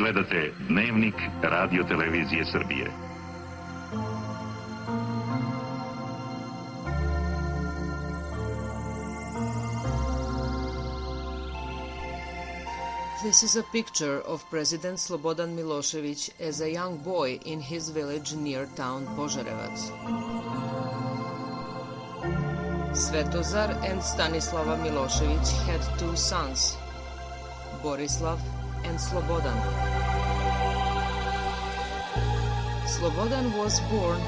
Gledate Dnevnik Radio televizije Srbije. This is a picture of President Slobodan Milošević as a young boy in his village near town Požarevac. Svetozar and Stanislava Milošević had two sons, Borislav and Slobodan. Slobodan was born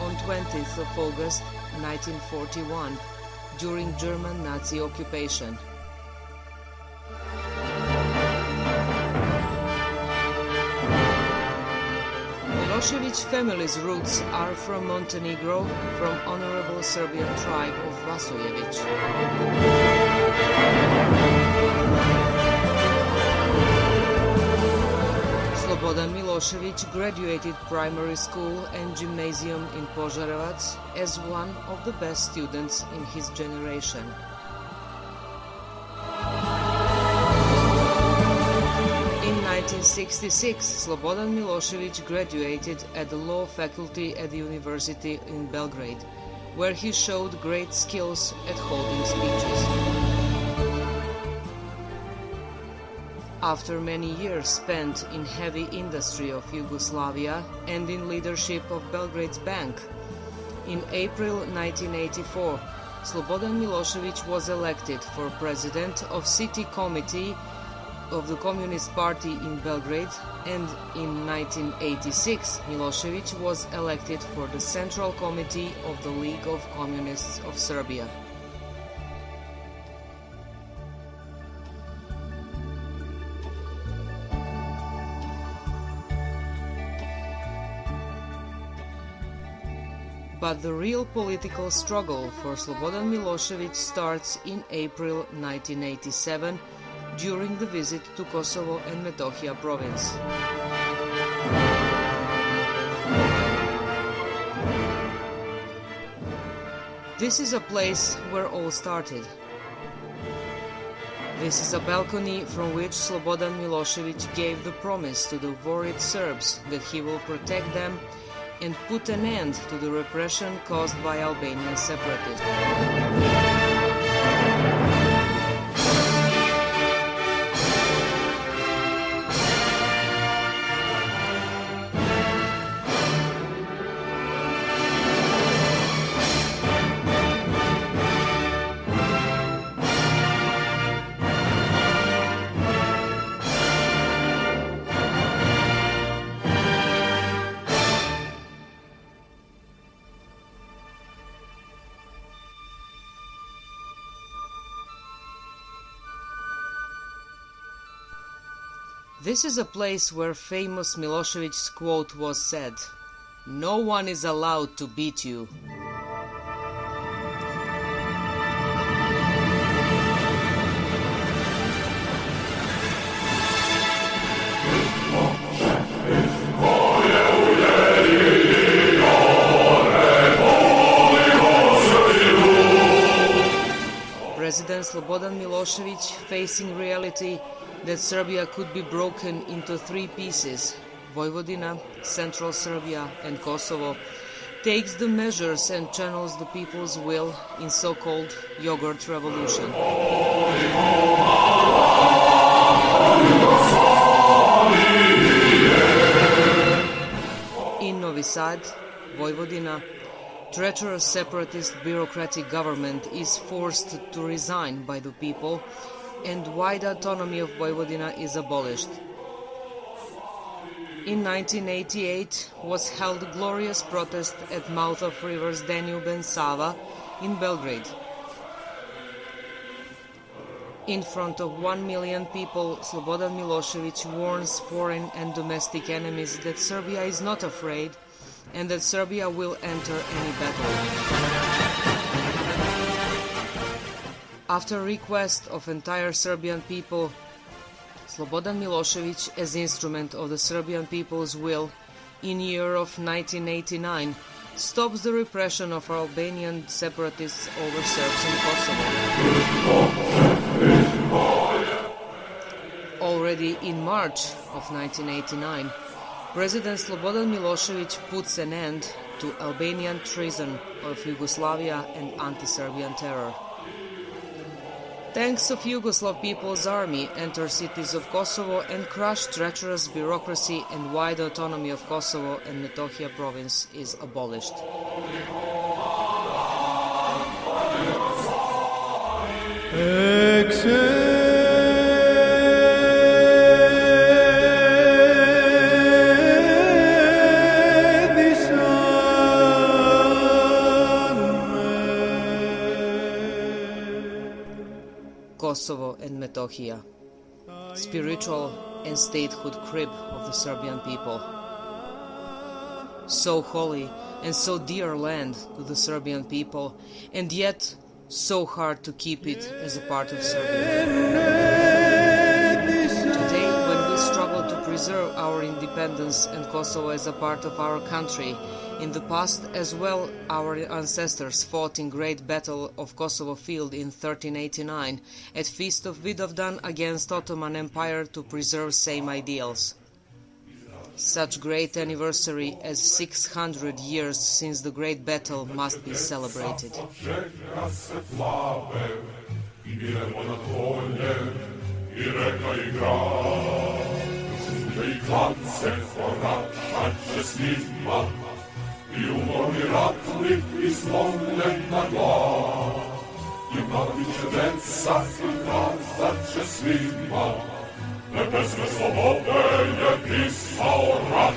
on 20th of August 1941 during German Nazi occupation. Milošević family's roots are from Montenegro, from honorable Serbian tribe of Vasojević. Slobodan Milošević graduated primary school and gymnasium in Požarevac as one of the best students in his generation. In 1966, Slobodan Milošević graduated at the law faculty at the university in Belgrade, where he showed great skills at holding speeches. After many years spent in heavy industry of Yugoslavia and in leadership of Belgrade's bank, in April 1984, Slobodan Milošević was elected for president of City Committee of the Communist Party in Belgrade, and in 1986 Milošević was elected for the Central Committee of the League of Communists of Serbia. But the real political struggle for Slobodan Milošević starts in April 1987 during the visit to Kosovo and Metohija province. This is a place where all started. This is a balcony from which Slobodan Milošević gave the promise to the worried Serbs that he will protect them and put an end to the repression caused by Albanian separatists. This is a place where famous Milošević's quote was said, "No one is allowed to beat you." President Slobodan Milošević, facing reality that Serbia could be broken into three pieces, Vojvodina, Central Serbia and Kosovo, takes the measures and channels the people's will in so-called yogurt revolution. In Novi Sad, Vojvodina, treacherous separatist bureaucratic government is forced to resign by the people, and wide autonomy of Vojvodina is abolished. In 1988 was held a glorious protest at mouth of rivers Danube and Sava in Belgrade. In front of 1 million people, Slobodan Milošević warns foreign and domestic enemies that Serbia is not afraid and that Serbia will enter any battle. After request of entire Serbian people, Slobodan Milošević, as instrument of the Serbian people's will, in year of 1989, stops the repression of Albanian separatists over Serbs in Kosovo. Already in March of 1989, President Slobodan Milošević puts an end to Albanian treason of Yugoslavia and anti-Serbian terror. Tanks of Yugoslav People's Army enter cities of Kosovo and crush treacherous bureaucracy, and wide autonomy of Kosovo and Metohija province is abolished. Kosovo and Metohija, spiritual and statehood crib of the Serbian people. So holy and so dear land to the Serbian people, and yet so hard to keep it as a part of Serbia. Today, when we struggle to preserve our independence and Kosovo as a part of our country, in the past as well, our ancestors fought in great battle of Kosovo Field in 1389 at Feast of Vidovdan against Ottoman Empire to preserve same ideals. Such great anniversary as 600 years since the great battle must be celebrated. I umorni ratnik izlomljen na glav, i mnogi će deca prikazat će svima, nebesne slobode je pisao rat.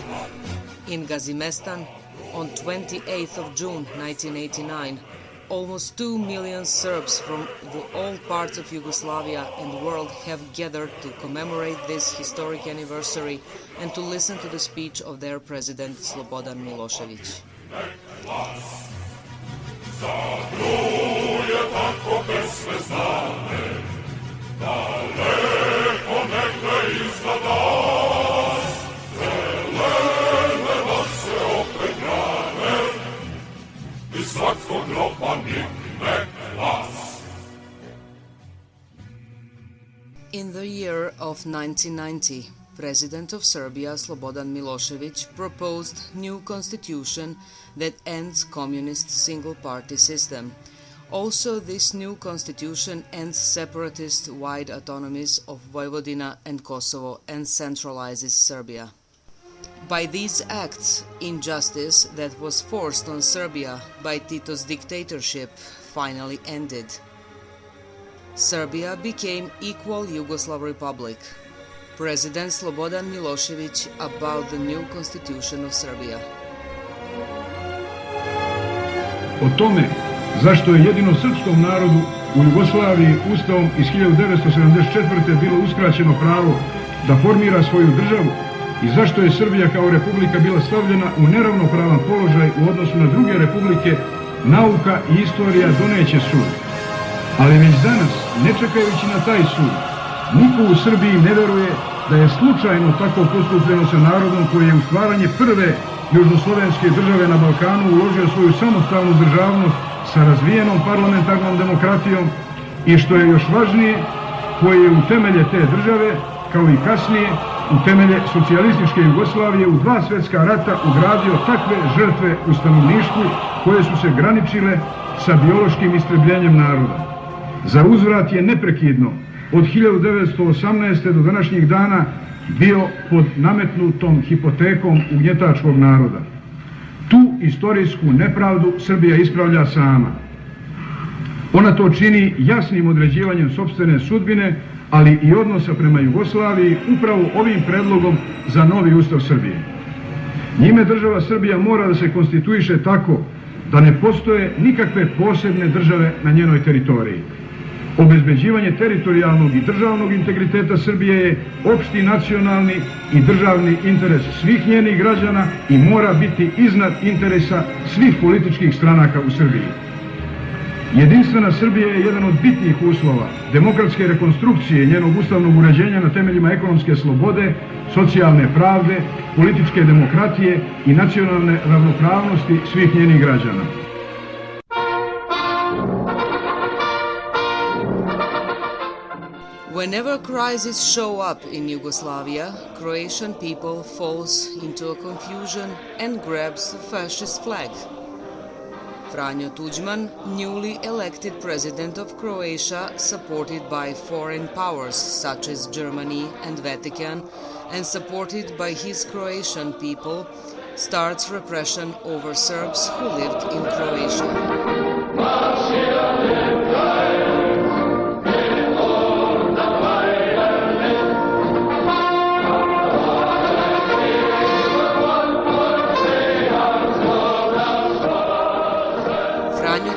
In Gazimestan, on 28th of June 1989, almost 2 million Serbs from all parts of Yugoslavia and the world have gathered to commemorate this historic anniversary and to listen to the speech of their president Slobodan Milošević. Zadruje tako pesme znane, daleko negde iznad nas, zelene noće opet grane, i svakog groba nikne glas. In the year of 1990, President of Serbia Slobodan Milošević proposed new constitution that ends communist single-party system. Also, this new constitution ends separatist wide autonomies of Vojvodina and Kosovo and centralizes Serbia. By these acts, injustice that was forced on Serbia by Tito's dictatorship finally ended. Serbia became equal Yugoslav Republic. President Slobodan Milošević about the new constitution of Serbia. O tome zašto je jedino srpskom narodu u Jugoslaviji Ustavom iz 1974. bilo uskraćeno pravo da formira svoju državu i zašto je Srbija kao republika bila stavljena u neravnopravan položaj u odnosu na druge republike, nauka i istorija doneće sud. Ali već danas, ne čekajući na taj sud, niko u Srbiji ne veruje da je slučajno tako postupljeno sa narodom koji je u stvaranje prve južnoslovenske države na Balkanu uložio svoju samostalnu državnost sa razvijenom parlamentarnom demokratijom i, što je još važnije, koji je u temelje te države, kao i kasnije u temelje socijalističke Jugoslavije u 2 svjetska rata ugradio takve žrtve u stanovništvu koje su se graničile sa biološkim istrebljenjem naroda. Za uzvrat je neprekidno od 1918. do današnjih dana bio pod nametnutom hipotekom ugnjetačkog naroda. Tu istorijsku nepravdu Srbija ispravlja sama. Ona to čini jasnim određivanjem sopstvene sudbine, ali i odnosa prema Jugoslaviji upravo ovim predlogom za novi ustav Srbije. Njime država Srbija mora da se konstituiše tako da ne postoje nikakve posebne države na njenoj teritoriji. Obezbeđivanje teritorijalnog i državnog integriteta Srbije je opšti nacionalni i državni interes svih njenih građana i mora biti iznad interesa svih političkih stranaka u Srbiji. Jedinstvena Srbija je jedan od bitnih uslova demokratske rekonstrukcije njenog ustavnog uređenja na temeljima ekonomske slobode, socijalne pravde, političke demokratije i nacionalne ravnopravnosti svih njenih građana. Whenever crises show up in Yugoslavia, Croatian people falls into a confusion and grabs the fascist flag. Franjo Tuđman, newly elected president of Croatia, supported by foreign powers such as Germany and Vatican, and supported by his Croatian people, starts repression over Serbs who lived in Croatia.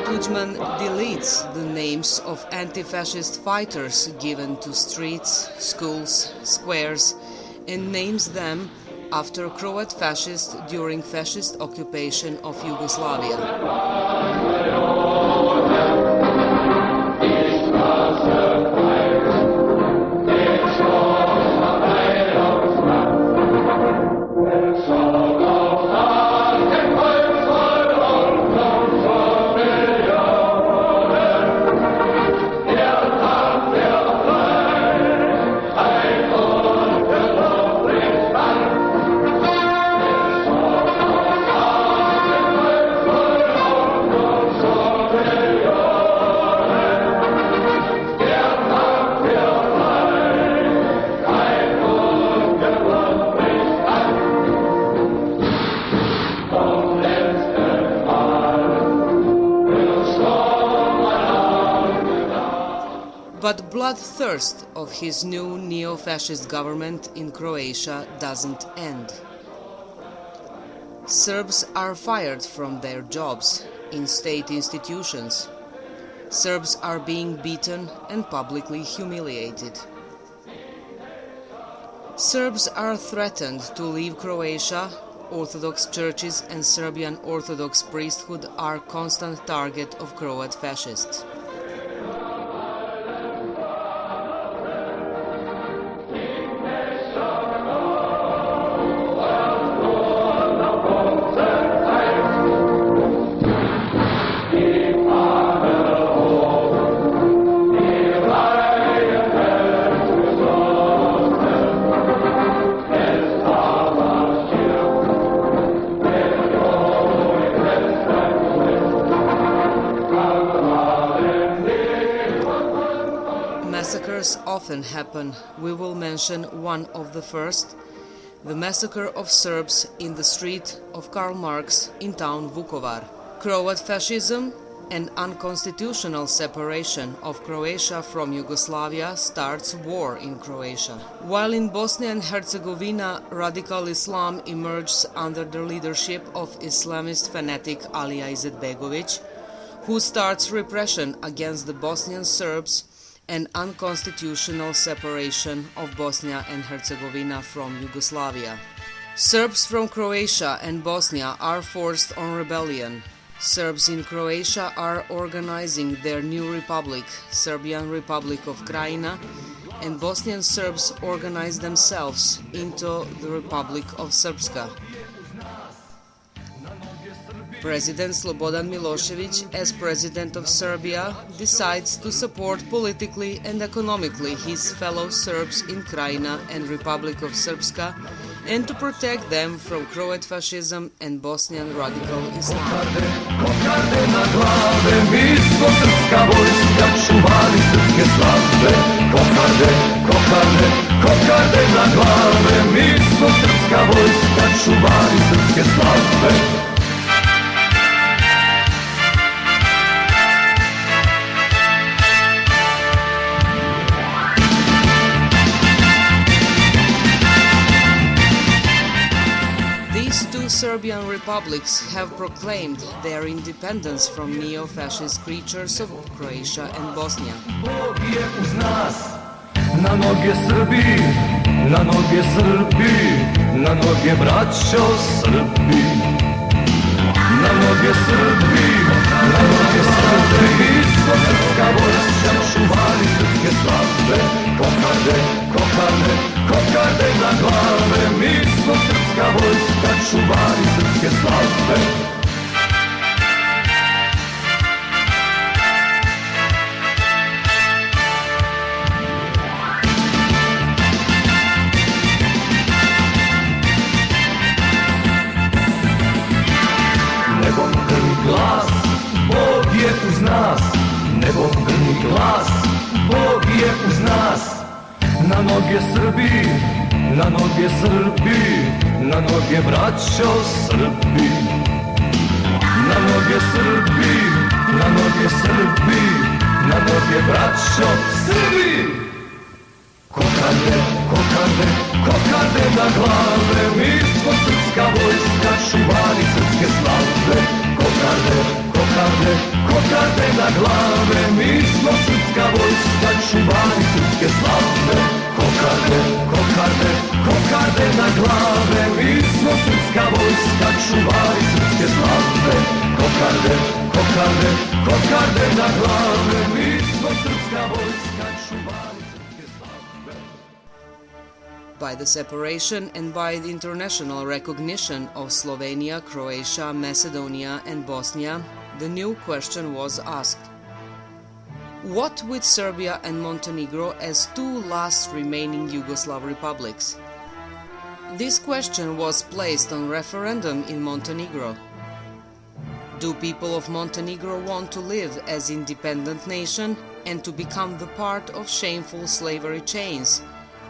Tuđman deletes the names of anti-fascist fighters given to streets, schools, squares, and names them after Croat fascists during fascist occupation of Yugoslavia. But bloodthirst of his new neo-fascist government in Croatia doesn't end. Serbs are fired from their jobs in state institutions. Serbs are being beaten and publicly humiliated. Serbs are threatened to leave Croatia. Orthodox churches and Serbian Orthodox priesthood are constant target of Croat fascists. Massacres often happen. We will mention one of the first, the massacre of Serbs in the street of Karl Marx in town Vukovar. Croat fascism and unconstitutional separation of Croatia from Yugoslavia starts war in Croatia. While in Bosnia and Herzegovina, radical Islam emerges under the leadership of Islamist fanatic Alija Izetbegović, who starts repression against the Bosnian Serbs and unconstitutional separation of Bosnia and Herzegovina from Yugoslavia. Serbs from Croatia and Bosnia are forced on rebellion. Serbs in Croatia are organizing their new republic, Serbian Republic of Krajina, and Bosnian Serbs organize themselves into the Republic of Srpska. President Slobodan Milošević, as President of Serbia, decides to support politically and economically his fellow Serbs in Krajina and Republic of Srpska and to protect them from Croat fascism and Bosnian radical Islam. Kokarde na glave, mi smo srpska vojska, čuvari srpske slave. Kokarde, kokarde, kokarde na glave, mi smo srpska vojska, čuvari srpske slave. Serbian republics have proclaimed their independence from neo-fascist creatures of Croatia and Bosnia. Bog je uz nas, na noge Srbi, na noge Srbi, na noge braćo Srbi. Na noge Srbi, na noge Srbi, mi smo srpska vojska, čuvari srpske slave. Kokarde, kokarde, kokarde na glave, mi smo srpska vojska, čuvari srpske slave. uz nas. Na noge Srbi, na noge Srbi, na noge braćo Srbi. Na noge Srbi, na noge Srbi, na noge braćo Srbi. Kokarde, kokarde, kokarde na glave, mi smo srpska vojska, čuvari srpske slave. Kokarde, kokarde, kokarde na glave, mi smo srpska vojska, čuvari srpske slave. Kokarde, kokarde, kokarde na glave, mi smo srpska vojska, čuvari srpske slave. Kokarde, kokarde, kokarde na glave, mi smo srpska vojska, čuvari. By the separation and by the international recognition of Slovenia, Croatia, Macedonia and Bosnia, the new question was asked. What with Serbia and Montenegro as two last remaining Yugoslav republics? This question was placed on referendum in Montenegro. Do people of Montenegro want to live as independent nation and to become the part of shameful slavery chains,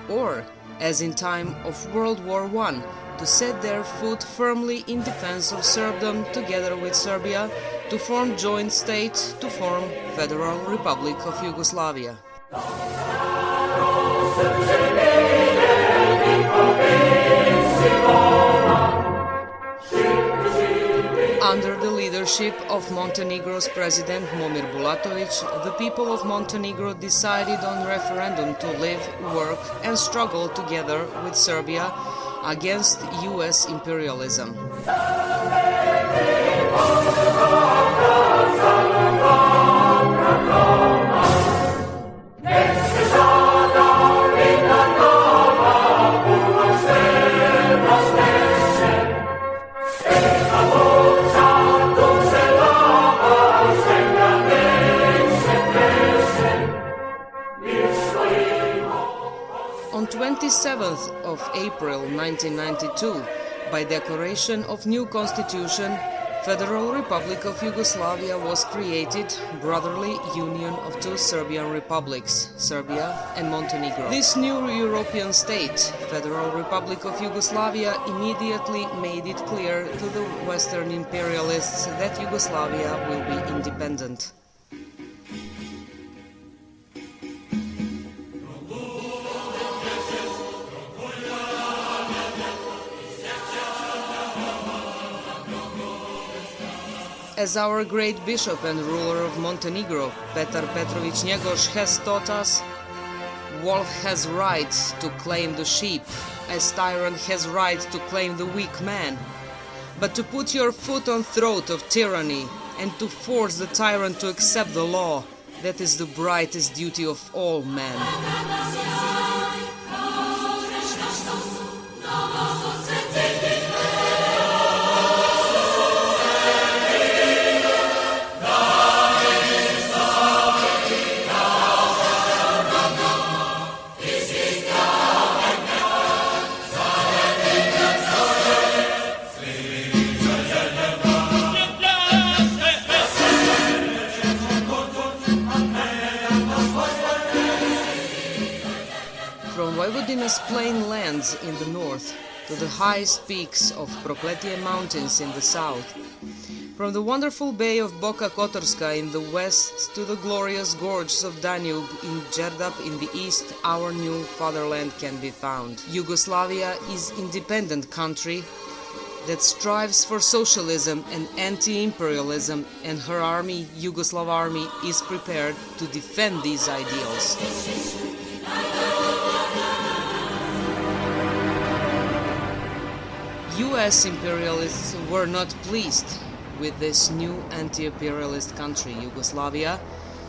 or as in time of World War I, to set their foot firmly in defense of serfdom together with Serbia, to form joint state, to form Federal Republic of Yugoslavia. Under the leadership of Montenegro's president Momir Bulatović, the people of Montenegro decided on referendum to live, work and struggle together with Serbia against US imperialism. On 27th of April 1992, by declaration of new constitution, Federal Republic of Yugoslavia was created, brotherly union of two Serbian republics, Serbia and Montenegro. This new European state, Federal Republic of Yugoslavia, immediately made it clear to the Western imperialists that Yugoslavia will be independent. As our great bishop and ruler of Montenegro, Petar Petrović Njegoš, has taught us, wolf has right to claim the sheep, as tyrant has right to claim the weak man. But to put your foot on throat of tyranny and to force the tyrant to accept the law, that is the brightest duty of all men. From Vojvodina's plain lands in the north to the highest peaks of Prokletije mountains in the south, from the wonderful bay of Boka Kotorska in the west to the glorious gorges of Danube in Đerdap in the east, our new fatherland can be found. Yugoslavia is an independent country that strives for socialism and anti-imperialism, and her army, Yugoslav army, is prepared to defend these ideals. US imperialists were not pleased with this new anti-imperialist country, Yugoslavia,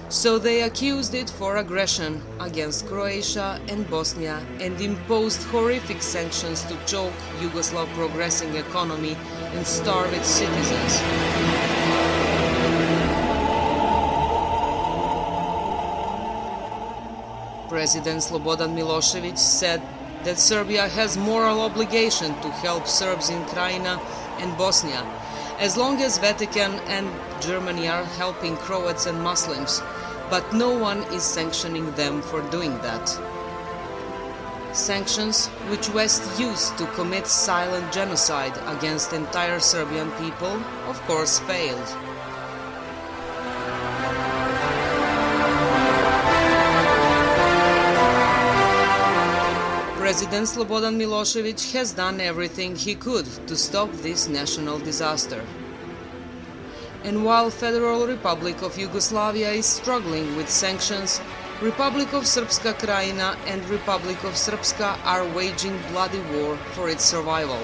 so they accused it for aggression against Croatia and Bosnia and imposed horrific sanctions to choke Yugoslav progressing economy and starve its citizens. President Slobodan Milošević said that Serbia has moral obligation to help Serbs in Krajina and Bosnia, as long as Vatican and Germany are helping Croats and Muslims. but no one is sanctioning them for doing that. Sanctions, which West used to commit silent genocide against entire Serbian people, of course failed. President Slobodan Milošević has done everything he could to stop this national disaster. And while Federal Republic of Yugoslavia is struggling with sanctions, Republic of Srpska Krajina and Republic of Srpska are waging bloody war for its survival.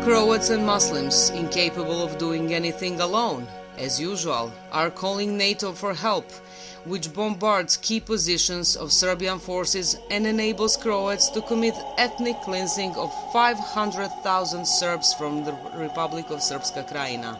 Croats and Muslims, incapable of doing anything alone, as usual, are calling NATO for help, which bombards key positions of Serbian forces and enables Croats to commit ethnic cleansing of 500,000 Serbs from the Republic of Srpska Krajina.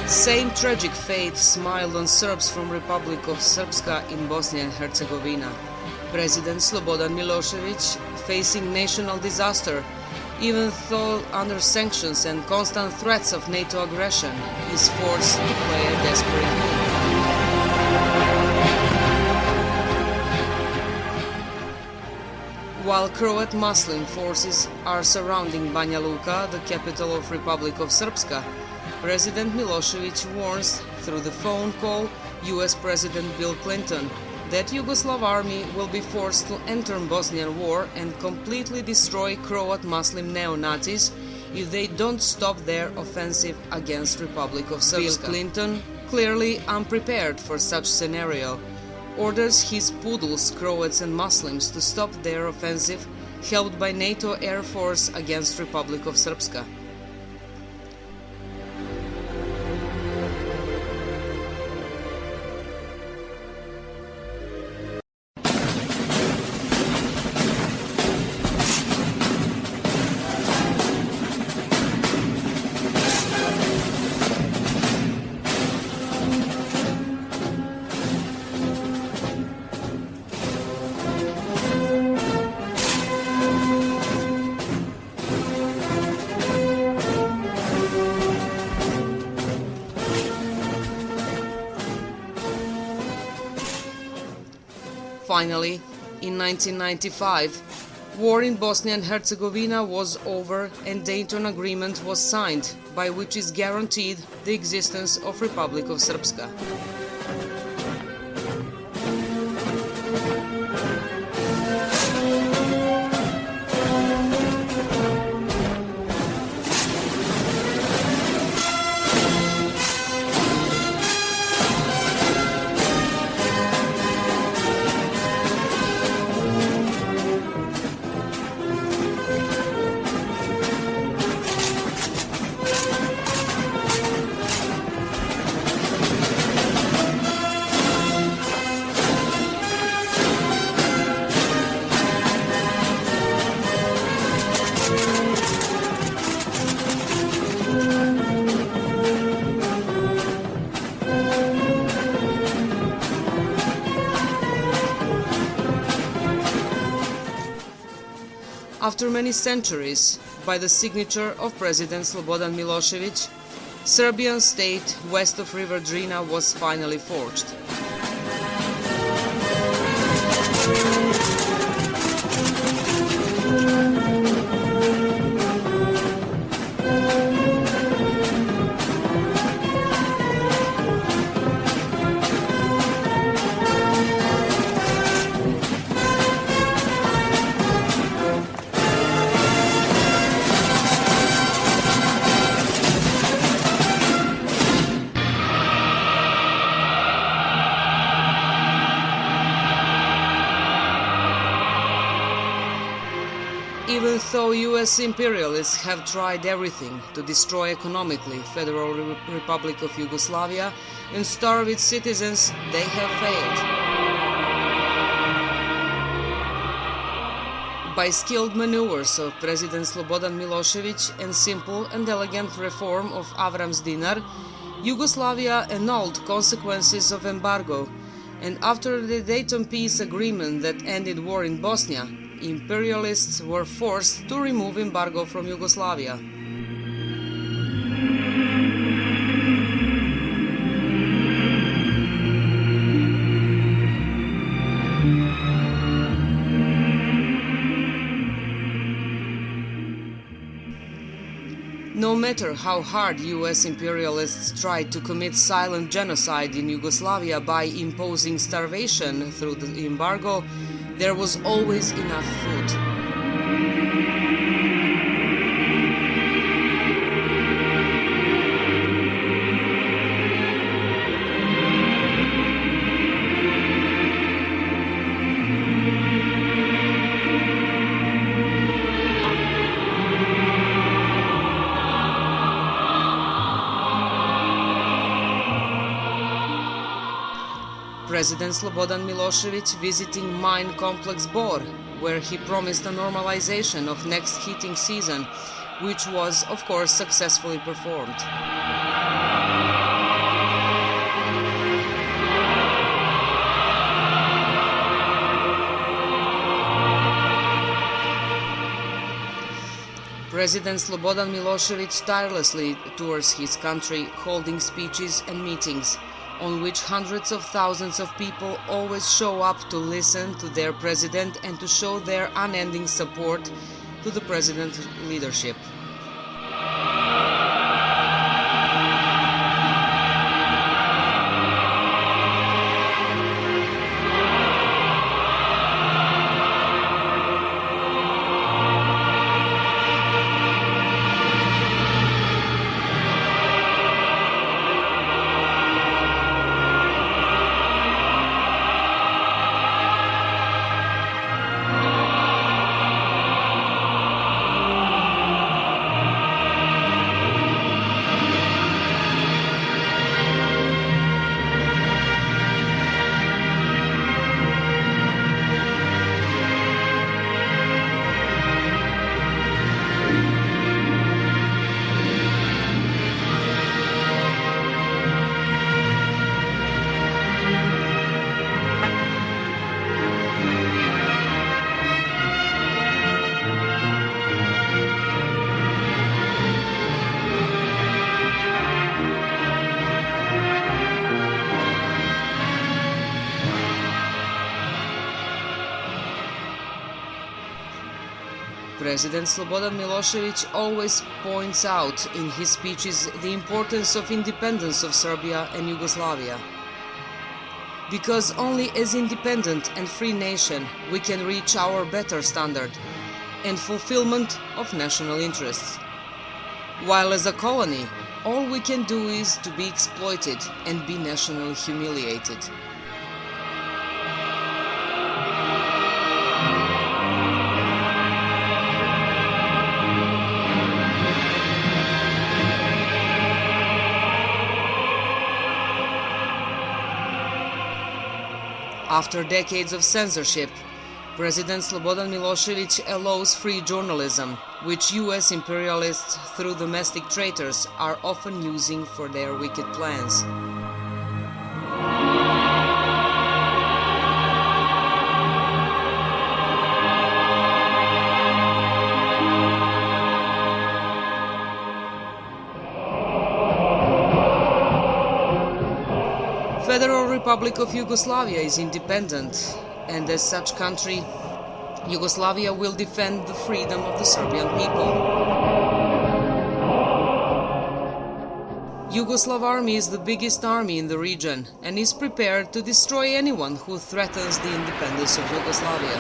Same tragic fate smiled on Serbs from Republic of Srpska in Bosnia and Herzegovina. President Slobodan Milošević, facing national disaster, even though under sanctions and constant threats of NATO aggression, is forced to play a desperate move. While Croat Muslim forces are surrounding Banja Luka, the capital of Republic of Srpska, President Milošević warns through the phone call US President Bill Clinton that Yugoslav army will be forced to enter Bosnian war and completely destroy Croat Muslim neo-Nazis if they don't stop their offensive against Republic of Srpska. Bill Clinton, clearly unprepared for such scenario, orders his poodles, Croats and Muslims to stop their offensive, helped by NATO Air Force against Republic of Srpska. Finally, in 1995, war in Bosnia and Herzegovina was over and Dayton Agreement was signed, by which is guaranteed the existence of Republic of Srpska. After many centuries, by the signature of President Slobodan Milošević, Serbian state west of River Drina was finally forged. Even though US imperialists have tried everything to destroy economically Federal Republic of Yugoslavia and starve its citizens, they have failed. By skilled maneuvers of President Slobodan Milošević and simple and elegant reform of Avram's dinar, Yugoslavia annulled consequences of embargo, and after the Dayton Peace Agreement that ended war in Bosnia, imperialists were forced to remove embargo from Yugoslavia. No matter how hard US imperialists tried to commit silent genocide in Yugoslavia by imposing starvation through the embargo, there was always enough food. President Slobodan Milošević visiting mine complex Bor, where he promised a normalization of next heating season, which was, of course, successfully performed. President Slobodan Milošević tirelessly tours his country, holding speeches and meetings, on which hundreds of thousands of people always show up to listen to their president and to show their unending support to the president's leadership. President Slobodan Milošević always points out in his speeches the importance of independence of Serbia and Yugoslavia. Because only as independent and free nation we can reach our better standard and fulfillment of national interests. While as a colony, all we can do is to be exploited and be nationally humiliated. After decades of censorship, President Slobodan Milošević allows free journalism, which US imperialists through domestic traitors are often using for their wicked plans. Federal Republic of Yugoslavia is independent, and as such country, Yugoslavia will defend the freedom of the Serbian people. Yugoslav army is the biggest army in the region and is prepared to destroy anyone who threatens the independence of Yugoslavia.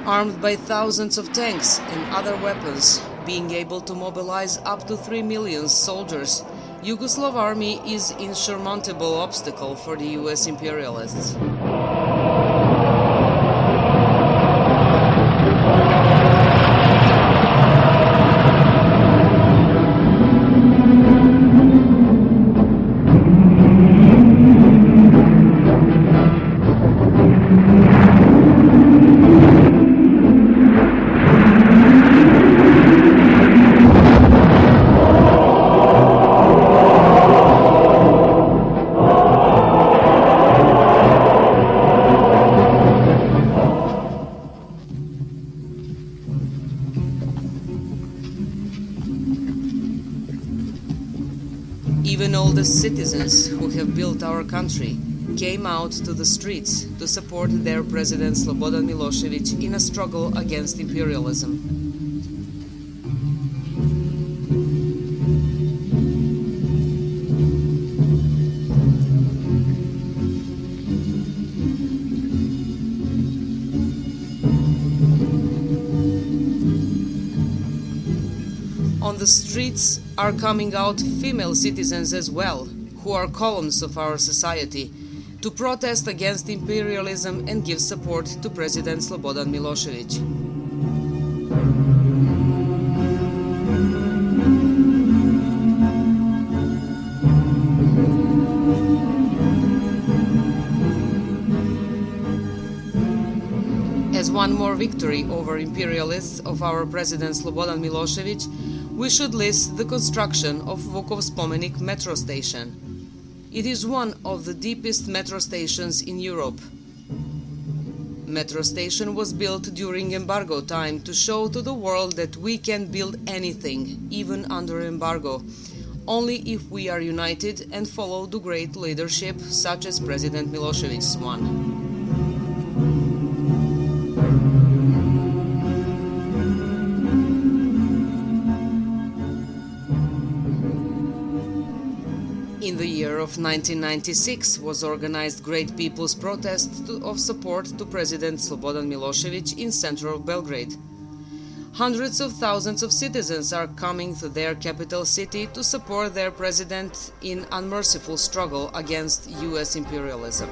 Armed by thousands of tanks and other weapons, being able to mobilize up to 3 million soldiers, Yugoslav army is an insurmountable obstacle for the US imperialists. Even all the citizens who have built our country came out to the streets to support their president Slobodan Milošević in a struggle against imperialism. On the streets are coming out female citizens as well, who are columns of our society, to protest against imperialism and give support to President Slobodan Milošević. As one more victory over imperialists of our President Slobodan Milošević, we should list the construction of Vukov Spomenik metro station. It is one of the deepest metro stations in Europe. Metro station was built during embargo time to show to the world that we can build anything, even under embargo, only if we are united and follow the great leadership such as President Milošević's one. In the year of 1996 was organized great people's protest of support to President Slobodan Milošević in central Belgrade. Hundreds of thousands of citizens are coming to their capital city to support their president in unmerciful struggle against US imperialism.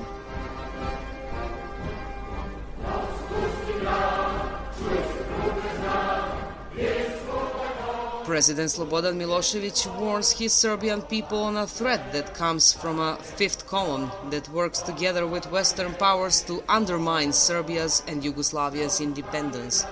President Slobodan Milošević warns his Serbian people on a threat that comes from a fifth column that works together with Western powers to undermine Serbia's and Yugoslavia's independence.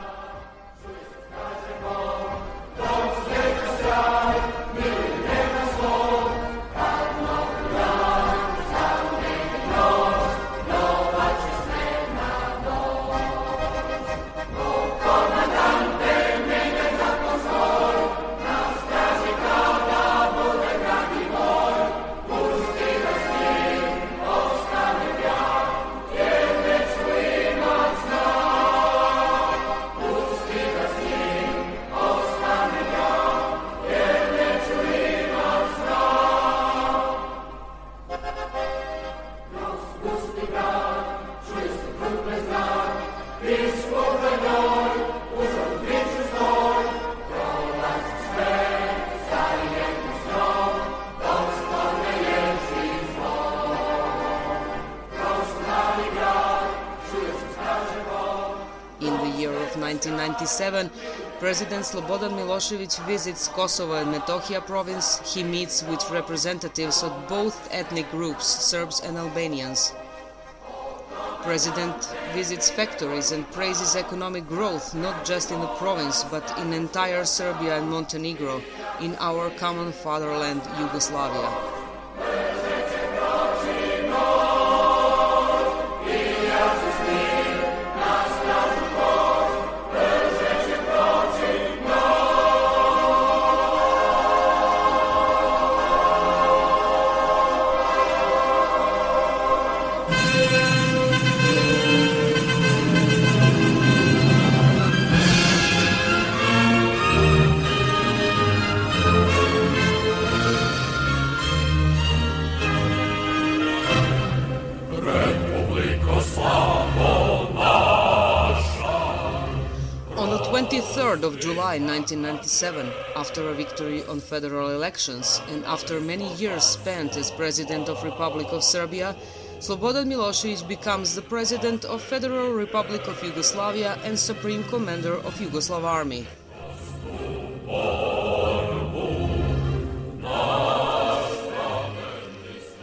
In the year of 1997, President Slobodan Milošević visits Kosovo and Metohija province. He meets with representatives of both ethnic groups, Serbs and Albanians. President visits factories and praises economic growth not just in the province but in entire Serbia and Montenegro, in our common fatherland Yugoslavia. On the 23rd of July 1997, after a victory on federal elections and after many years spent as President of Republic of Serbia, Slobodan Milošević becomes the President of Federal Republic of Yugoslavia and Supreme Commander of Yugoslav Army.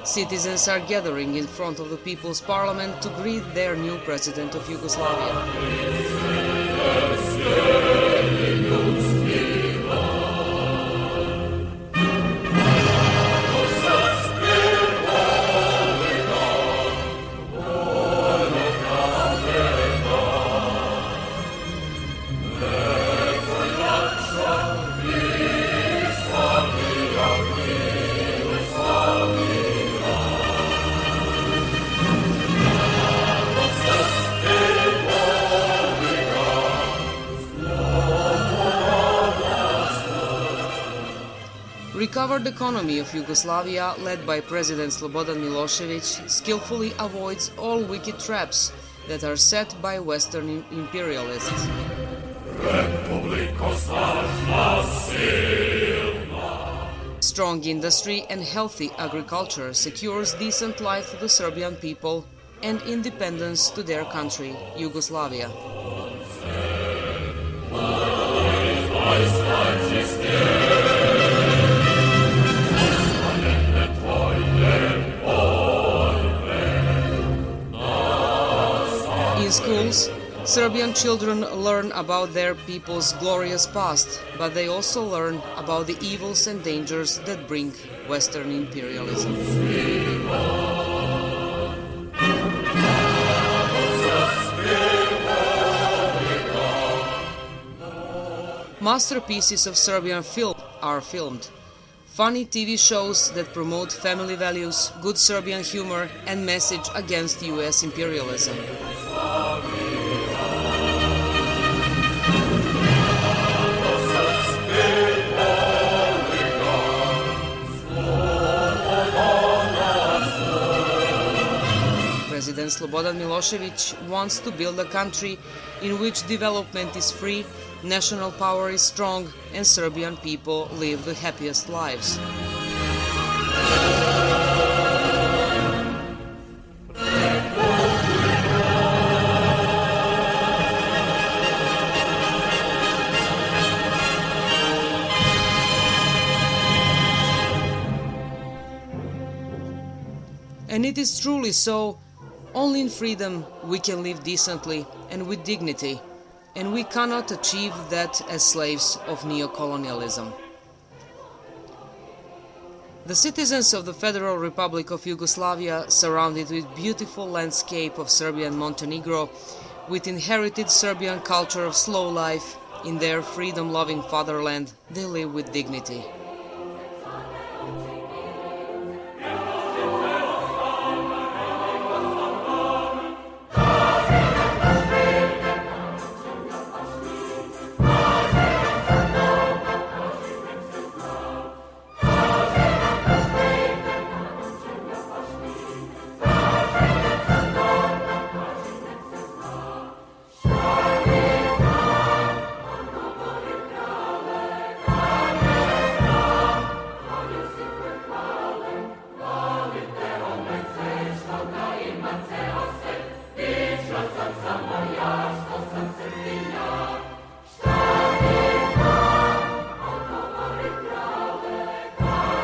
Citizens are gathering in front of the People's Parliament to greet their new President of Yugoslavia. Recovered economy of Yugoslavia, led by President Slobodan Milošević, skillfully avoids all wicked traps that are set by Western imperialists. Strong industry and healthy agriculture secures decent life to the Serbian people and independence to their country, Yugoslavia. In schools, Serbian children learn about their people's glorious past, but they also learn about the evils and dangers that bring Western imperialism. Masterpieces of Serbian film are filmed. Funny TV shows that promote family values, good Serbian humor, and message against US imperialism. President Slobodan Milošević wants to build a country in which development is free, national power is strong, and Serbian people live the happiest lives. And it is truly so. Only in freedom we can live decently and with dignity, and we cannot achieve that as slaves of neocolonialism. The citizens of the Federal Republic of Yugoslavia, surrounded with beautiful landscape of Serbia and Montenegro, with inherited Serbian culture of slow life, in their freedom-loving fatherland, they live with dignity. Samo ja što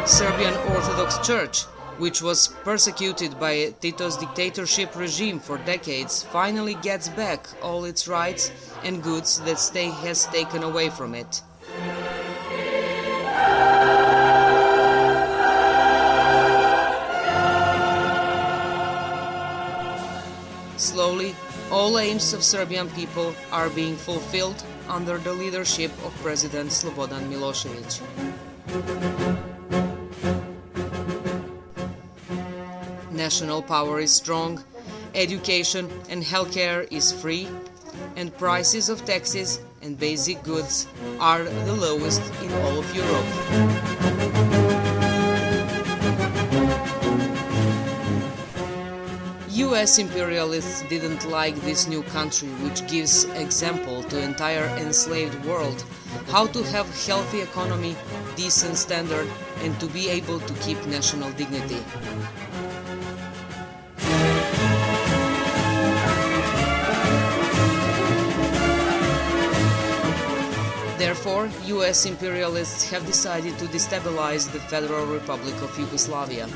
Serbian Orthodox Church, which was persecuted by Tito's dictatorship regime for decades, finally gets back all its rights and goods that state has taken away from it. Slowly, all aims of Serbian people are being fulfilled under the leadership of President Slobodan Milošević. National power is strong, education and healthcare is free, and prices of taxes and basic goods are the lowest in all of Europe. US imperialists didn't like this new country, which gives example to entire enslaved world how to have healthy economy, decent standard, and to be able to keep national dignity. Therefore, US imperialists have decided to destabilize the Federal Republic of Yugoslavia.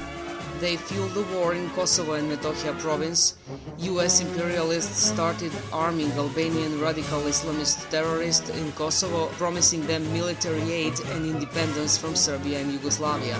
They fueled the war in Kosovo and Metohija province. US imperialists started arming Albanian radical Islamist terrorists in Kosovo, promising them military aid and independence from Serbia and Yugoslavia.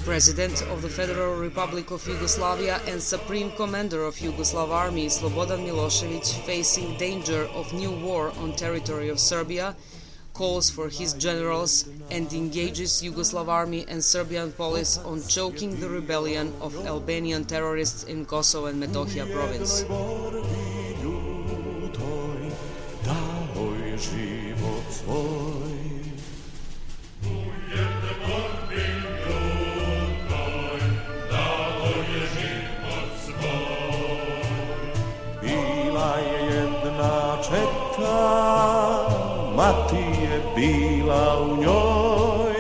President of the Federal Republic of Yugoslavia and Supreme Commander of Yugoslav Army Slobodan Milošević, facing danger of new war on territory of Serbia, calls for his generals and engages Yugoslav Army and Serbian police on choking the rebellion of Albanian terrorists in Kosovo and Metohija province. Mati je bila u njoj,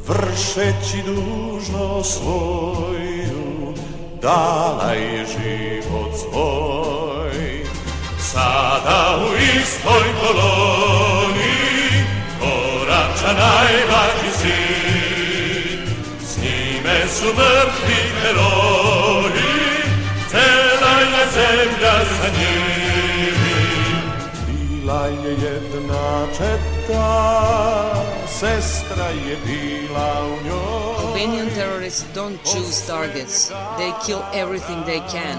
vršeći dužnost svoju, dala je život svoj. Sada u istoj koloni korača najmlađi sin, s njime su mrtvi heroji, cela je zemlja za njim. Bila je jedna četa, sestra je bila u njoj. Albanian terrorists don't choose targets, they kill everything they can.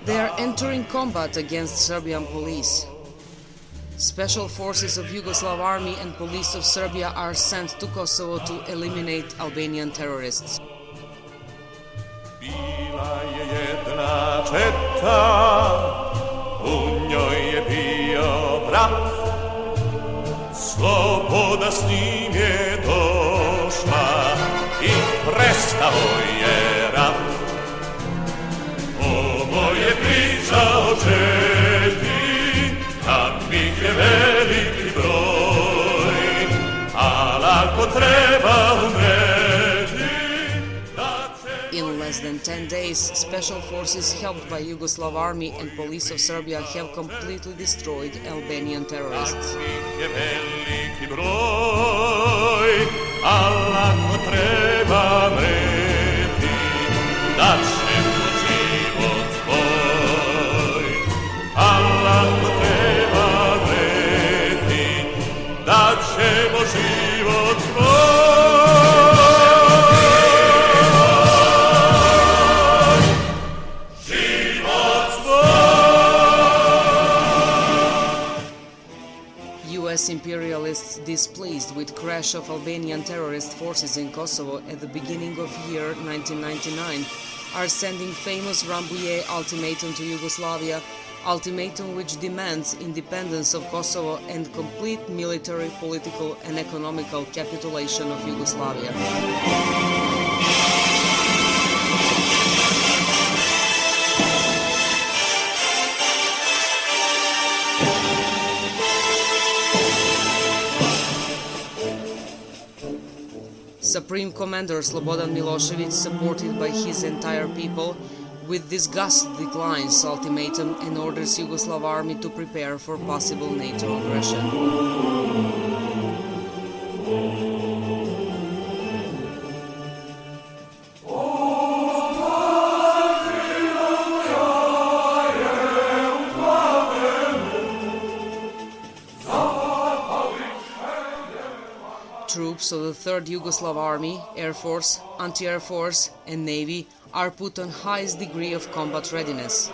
They are entering combat against Serbian police. Special forces of Yugoslav Army and police of Serbia are sent to Kosovo to eliminate Albanian terrorists. Bila je jedna četa, u njoj je bio brat, Sloboda s njim je došla i prestao je rat. Ovo je priča o četi, takvih je veliki broj, ali ako treba umreti, da će... In less than 10 days, special forces helped by Yugoslav Army and police of Serbia have completely destroyed Albanian terrorists. Je veliki broj, ali ako treba mreti, da ćemo život svoj. Ali ako treba mreti, da ćemo život svoj. US imperialists, displeased with crash of Albanian terrorist forces in Kosovo at the beginning of year 1999, are sending famous Rambouillet ultimatum to Yugoslavia, ultimatum which demands independence of Kosovo and complete military, political and economical capitulation of Yugoslavia. Supreme Commander Slobodan Milošević, supported by his entire people, with disgust declines ultimatum and orders Yugoslav army to prepare for possible NATO aggression. Troops of the 3rd Yugoslav Army, Air Force, Anti-Air Force and Navy are put on highest degree of combat readiness.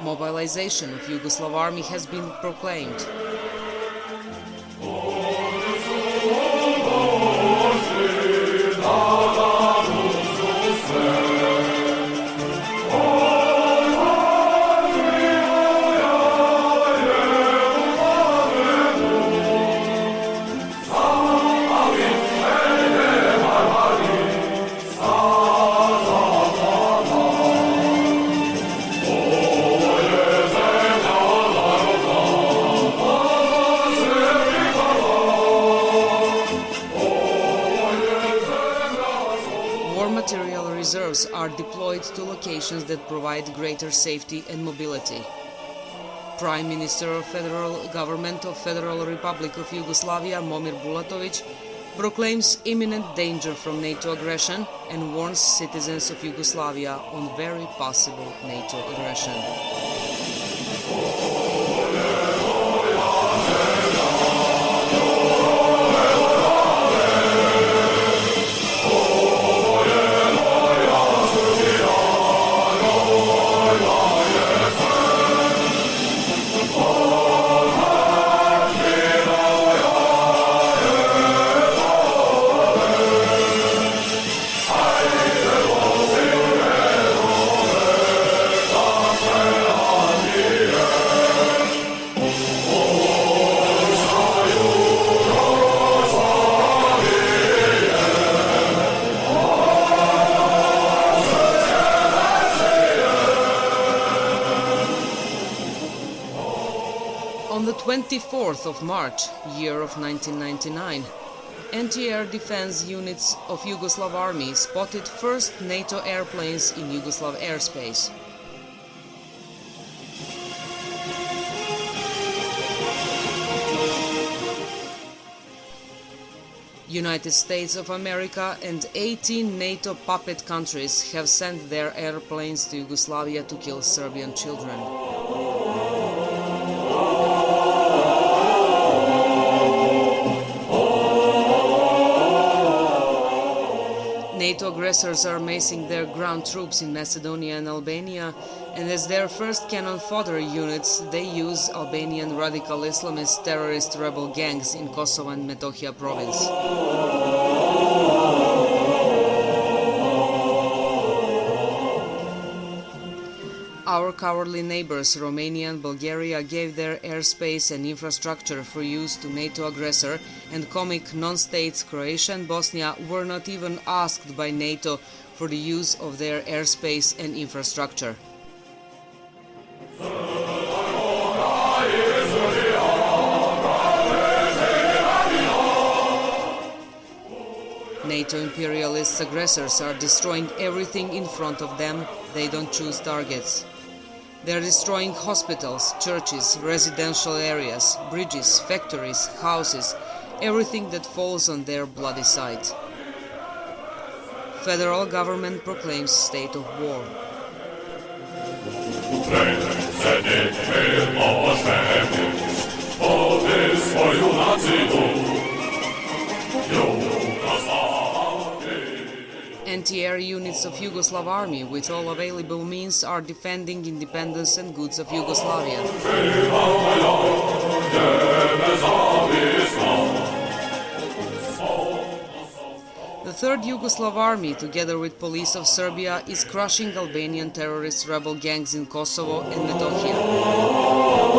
Mobilization of Yugoslav Army has been proclaimed. Material reserves are deployed to locations that provide greater safety and mobility. Prime Minister of Federal Government of Federal Republic of Yugoslavia, Momir Bulatović, proclaims imminent danger from NATO aggression and warns citizens of Yugoslavia on very possible NATO aggression. On the 24th of March, year of 1999, anti-air defense units of Yugoslav Army spotted first NATO airplanes in Yugoslav airspace. United States of America and 18 NATO puppet countries have sent their airplanes to Yugoslavia to kill Serbian children. NATO aggressors are massing their ground troops in Macedonia and Albania, and as their first cannon fodder units, they use Albanian radical Islamist terrorist rebel gangs in Kosovo and Metohija province. Our cowardly neighbors, Romania and Bulgaria, gave their airspace and infrastructure for use to NATO aggressor, and comic non-states Croatia and Bosnia were not even asked by NATO for the use of their airspace and infrastructure. NATO imperialist aggressors are destroying everything in front of them. They don't choose targets. They are destroying hospitals, churches, residential areas, bridges, factories, houses, everything that falls on their bloody site. Federal government proclaims state of war. Anti-air units of Yugoslav Army with all available means are defending independence and goods of Yugoslavia. Third Yugoslav Army, together with police of Serbia, is crushing Albanian terrorist rebel gangs in Kosovo and Metohija.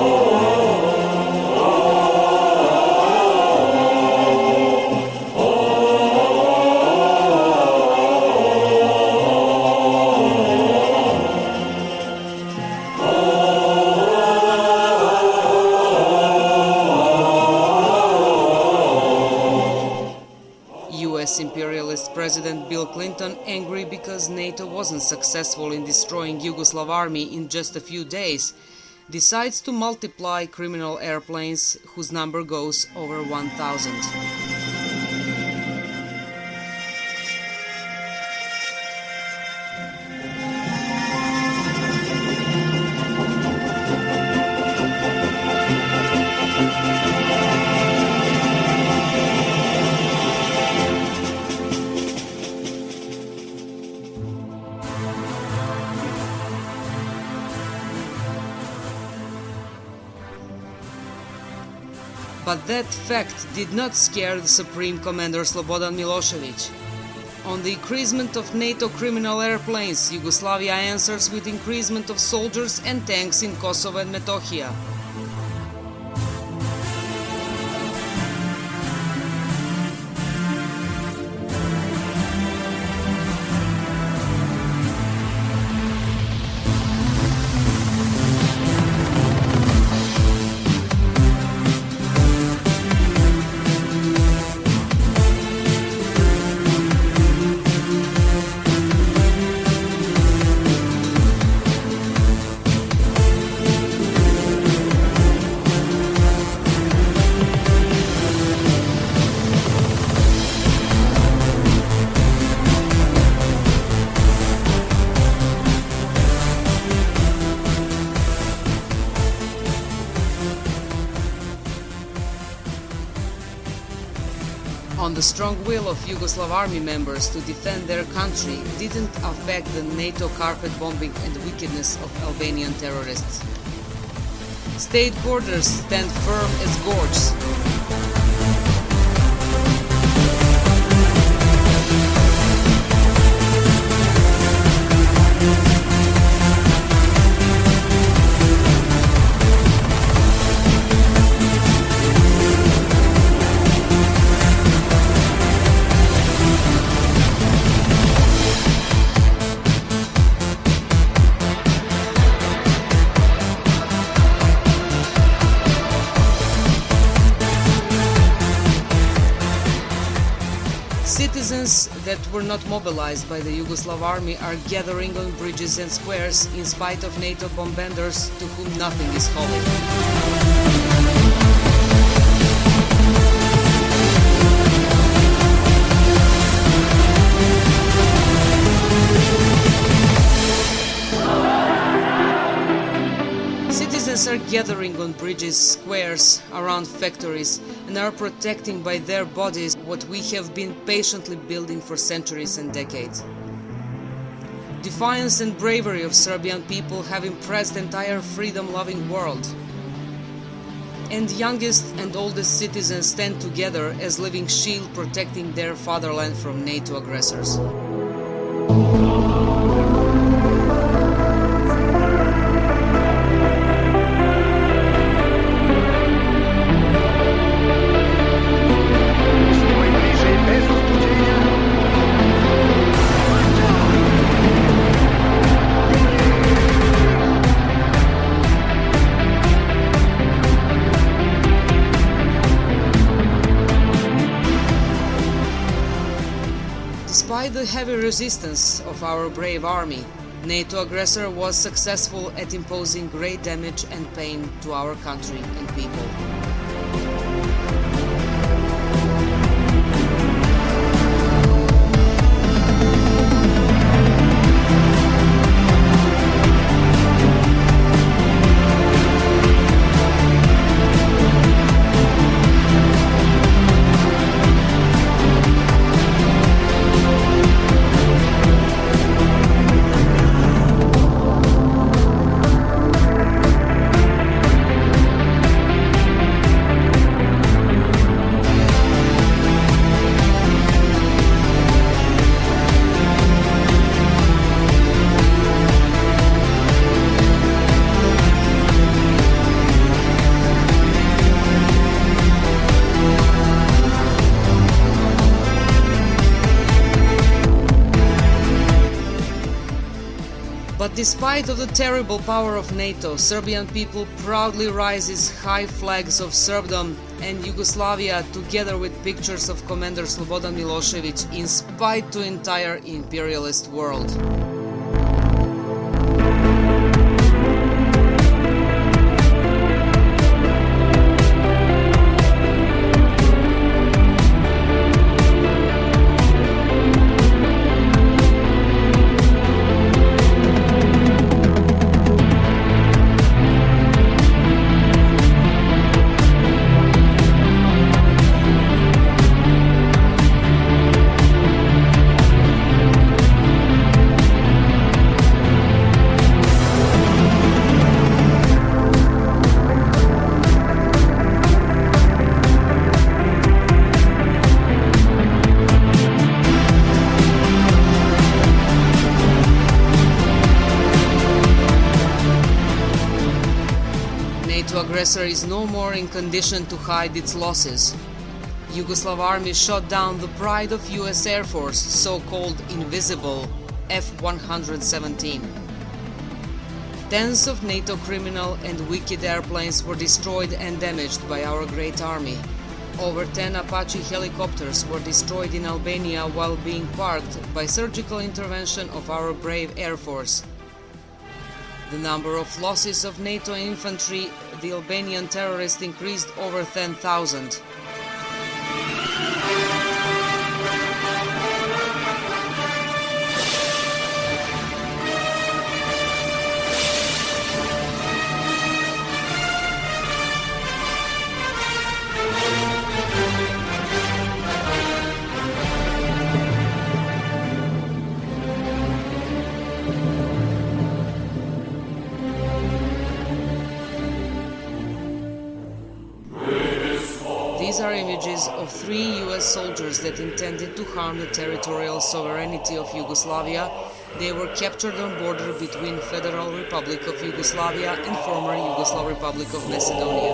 US imperialist President Bill Clinton, angry because NATO wasn't successful in destroying Yugoslav army in just a few days, decides to multiply criminal airplanes whose number goes over 1,000. But that fact did not scare the Supreme Commander Slobodan Milošević. On the increasement of NATO criminal airplanes, Yugoslavia answers with increasement of soldiers and tanks in Kosovo and Metohija. On the strong will of Yugoslav army members to defend their country didn't affect the NATO carpet bombing and wickedness of Albanian terrorists. State borders stand firm as gorges. Citizens that were not mobilized by the Yugoslav army are gathering on bridges and squares in spite of NATO bombarders to whom nothing is holy. Citizens are gathering on bridges, squares, around factories, and are protecting by their bodies what we have been patiently building for centuries and decades. Defiance and bravery of Serbian people have impressed the entire freedom-loving world. And youngest and oldest citizens stand together as living shield protecting their fatherland from NATO aggressors. Despite the heavy resistance of our brave army, NATO aggressor was successful at imposing great damage and pain to our country and people. But despite of the terrible power of NATO, Serbian people proudly raises high flags of Serbdom and Yugoslavia together with pictures of Commander Slobodan Milošević in spite to entire imperialist world. NATO aggressor is no more in condition to hide its losses. Yugoslav army shot down the pride of US Air Force, so-called invisible F-117. Tens of NATO criminal and wicked airplanes were destroyed and damaged by our great army. Over 10 Apache helicopters were destroyed in Albania while being parked by surgical intervention of our brave Air Force. The number of losses of NATO infantry, the Albanian terrorists increased over 10,000. These are images of 3 US soldiers that intended to harm the territorial sovereignty of Yugoslavia. They were captured on border between Federal Republic of Yugoslavia and former Yugoslav Republic of Macedonia.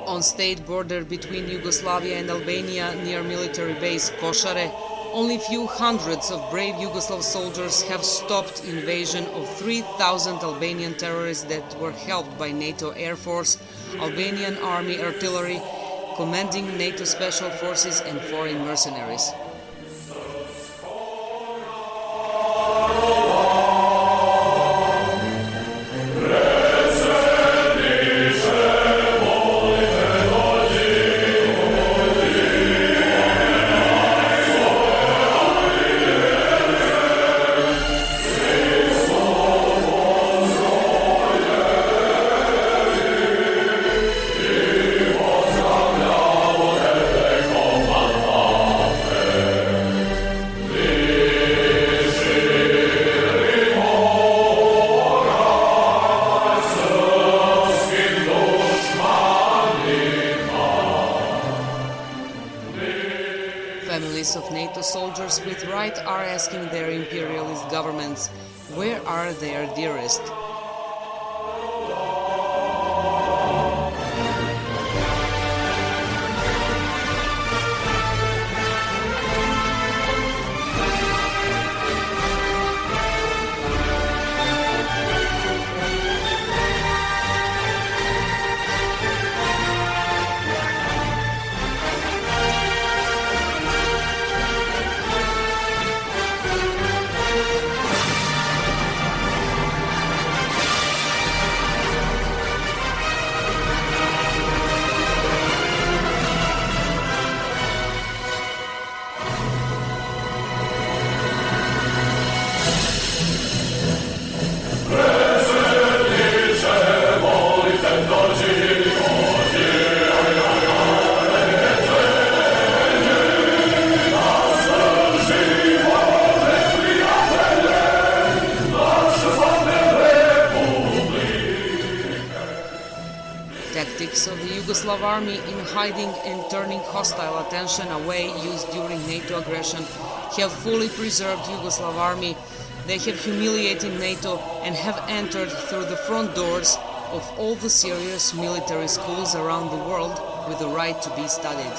On state border between Yugoslavia and Albania near military base Košare, only few hundreds of brave Yugoslav soldiers have stopped invasion of 3,000 Albanian terrorists that were helped by NATO Air Force, Albanian Army Artillery, commanding NATO Special Forces and foreign mercenaries. Families of NATO soldiers with right are asking their imperialist governments, where are their dearest? Tactics of the Yugoslav army in hiding and turning hostile attention away used during NATO aggression have fully preserved Yugoslav army. They have humiliated NATO and have entered through the front doors of all the serious military schools around the world with the right to be studied.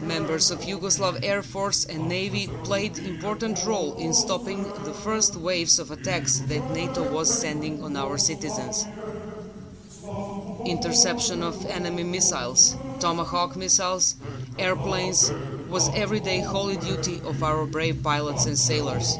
Members of Yugoslav Air Force and Navy played important role in stopping the first waves of attacks that NATO was sending on our citizens. Interception of enemy missiles, Tomahawk missiles, airplanes was everyday holy duty of our brave pilots and sailors.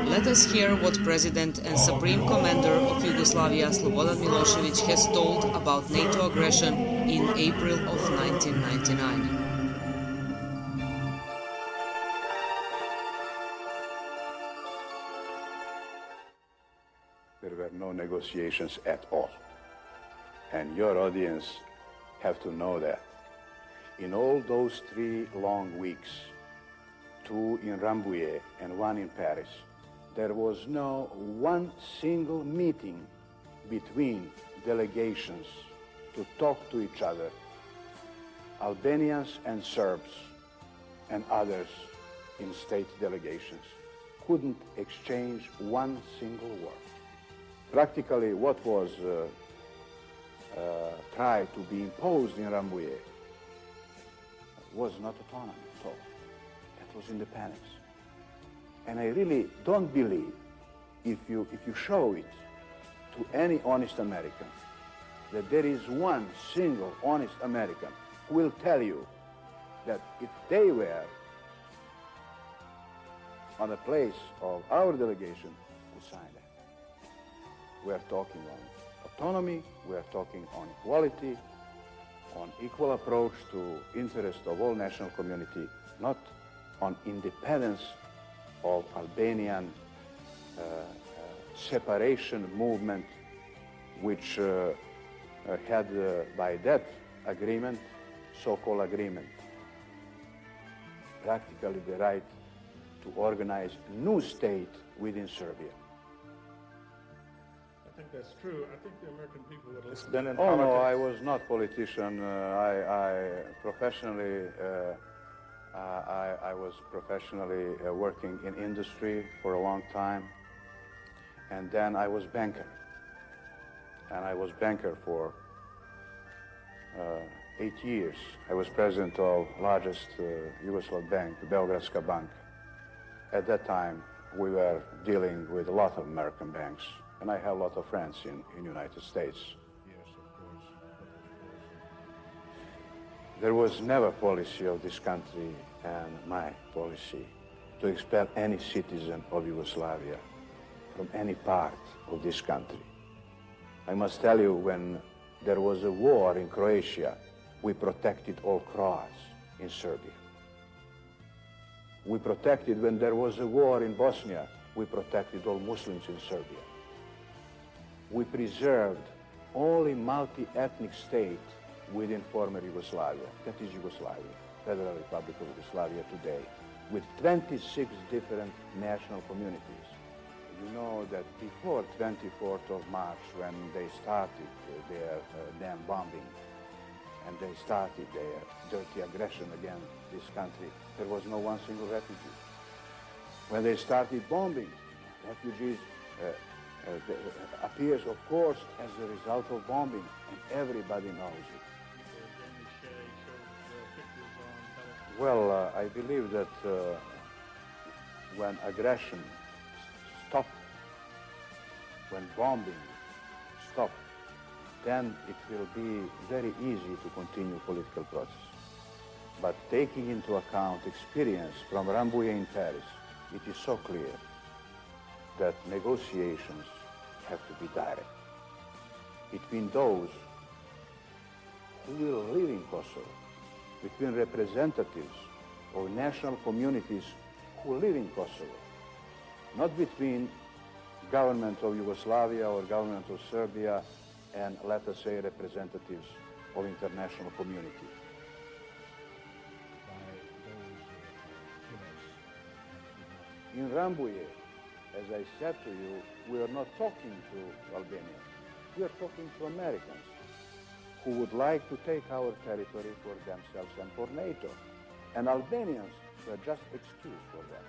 Let us hear what President and Supreme Commander of Yugoslavia Slobodan Milošević has told about NATO aggression in April of 1999. There were no negotiations at all. And your audience have to know that. In all those 3 long weeks, 2 in Rambouillet and 1 in Paris, there was no one single meeting between delegations to talk to each other, Albanians and Serbs and others in state delegations couldn't exchange one single word. Practically what was tried to be imposed in Rambouillet was not autonomy at all. That was independence. And I really don't believe if you show it to any honest American that there is one single honest American who will tell you that if they were on the place of our delegation, would sign that. We are talking on autonomy, we are talking on equality, on equal approach to interest of all national community, not on independence of Albanian separation movement, which had by that agreement, so-called agreement, practically the right to organize new state within Serbia. I think that's true. I think the American people would listen. Been in politics. No, I was not politician. I professionally, I was professionally working in industry for a long time, and then I was banker. And I was banker for 8 years. I was president of largest Yugoslav bank, the Beogradska bank. At that time, we were dealing with a lot of American banks, and I have a lot of friends in United States. Yes, of course. There was never policy of this country and my policy to expel any citizen of Yugoslavia from any part of this country. I must tell you, when there was a war in Croatia, we protected all Croats in Serbia. We protected, when there was a war in Bosnia, we protected all Muslims in Serbia. We preserved only multi-ethnic state within former Yugoslavia. That is Yugoslavia, Federal Republic of Yugoslavia today, with 26 different national communities. You know that before 24th of March, when they started their damn bombing, and they started their dirty aggression against this country, there was no one single refugee. When they started bombing, refugees appears, of course, as a result of bombing, and everybody knows it. Well, I believe that when aggression stopped, when bombing stopped, then it will be very easy to continue political process. But taking into account experience from Rambouillet in Paris, it is so clear that negotiations have to be direct between those who will live in Kosovo, between representatives of national communities who live in Kosovo, not between government of Yugoslavia or government of Serbia and, let us say, representatives of international community. In Rambouillet, as I said to you, we are not talking to Albanians. We are talking to Americans who would like to take our territory for themselves and for NATO. And Albanians were just excuse for that.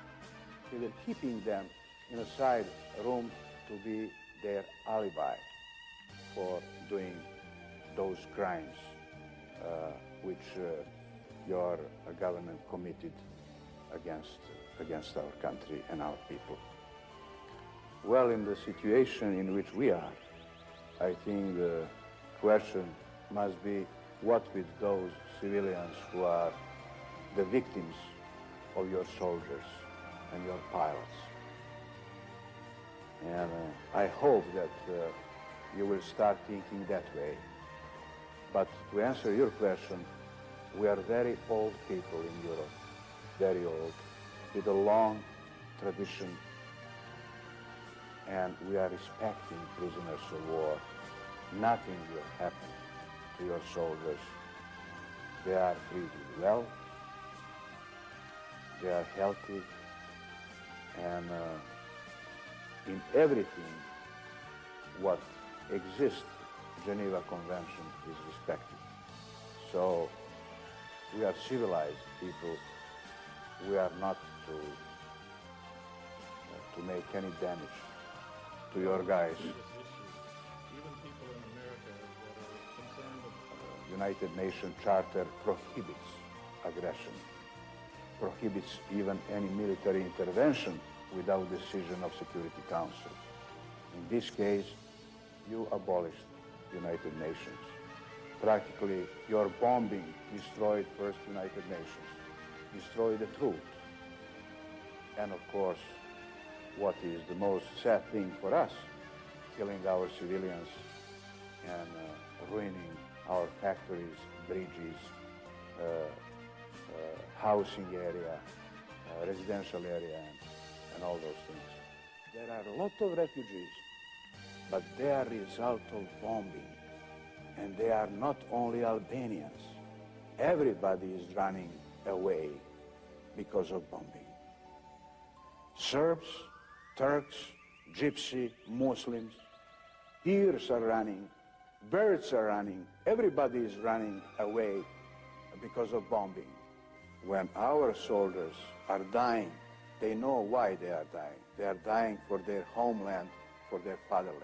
They were keeping them in a side room to be their alibi for doing those crimes which your government committed against our country and our people. Well, in the situation in which we are, I think the question must be what with those civilians who are the victims of your soldiers and your pilots. And I hope that you will start thinking that way. But to answer your question, we are very old people in Europe, very old, with a long tradition, and we are respecting prisoners of war. Nothing will happen to your soldiers. They are treated well, they are healthy, and in everything what exists, Geneva Convention is respected. So we are civilized people. We are not to make any damage to your guys. Even people in America that are concerned about United Nations Charter prohibits aggression, prohibits even any military intervention without decision of Security Council. In this case, you abolished United Nations. Practically, your bombing destroyed first United Nations, destroyed the truth. And of course, what is the most sad thing for us, killing our civilians and ruining our factories, bridges, housing area, residential area, and all those things. There are a lot of refugees, but they are a result of bombing. And they are not only Albanians. Everybody is running away because of bombing. Serbs, Turks, Gypsy, Muslims, deers are running, birds are running, everybody is running away because of bombing. When our soldiers are dying, they know why they are dying. They are dying for their homeland, for their fatherland.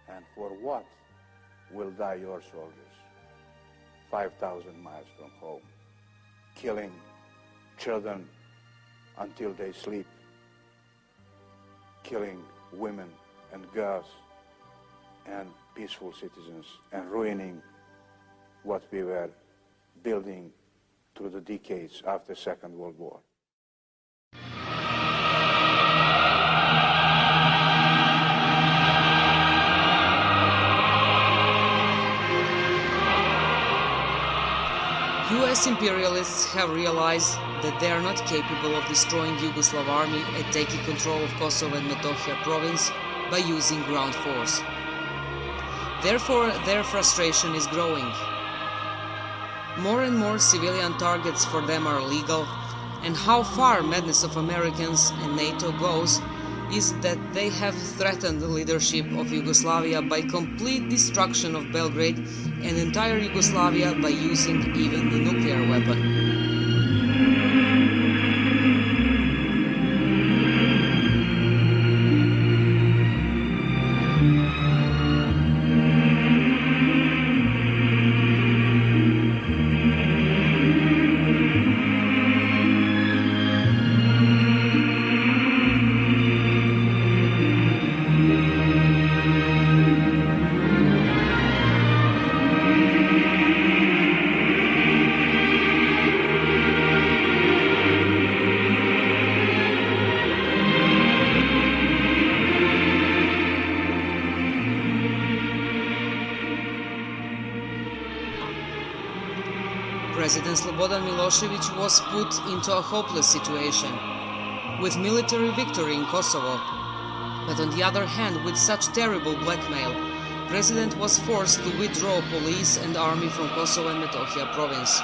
And for what will die your soldiers? 5,000 miles from home, killing children until they sleep, killing women and girls and peaceful citizens, and ruining what we were building through the decades after Second World War. US imperialists have realized that they are not capable of destroying Yugoslav army and taking control of Kosovo and Metohija province by using ground force. Therefore, their frustration is growing. More and more civilian targets for them are legal, and how far madness of Americans and NATO goes is that they have threatened the leadership of Yugoslavia by complete destruction of Belgrade and entire Yugoslavia by using even the nuclear weapon. President Slobodan Milošević was put into a hopeless situation, with military victory in Kosovo. But on the other hand, with such terrible blackmail, President was forced to withdraw police and army from Kosovo and Metohija province.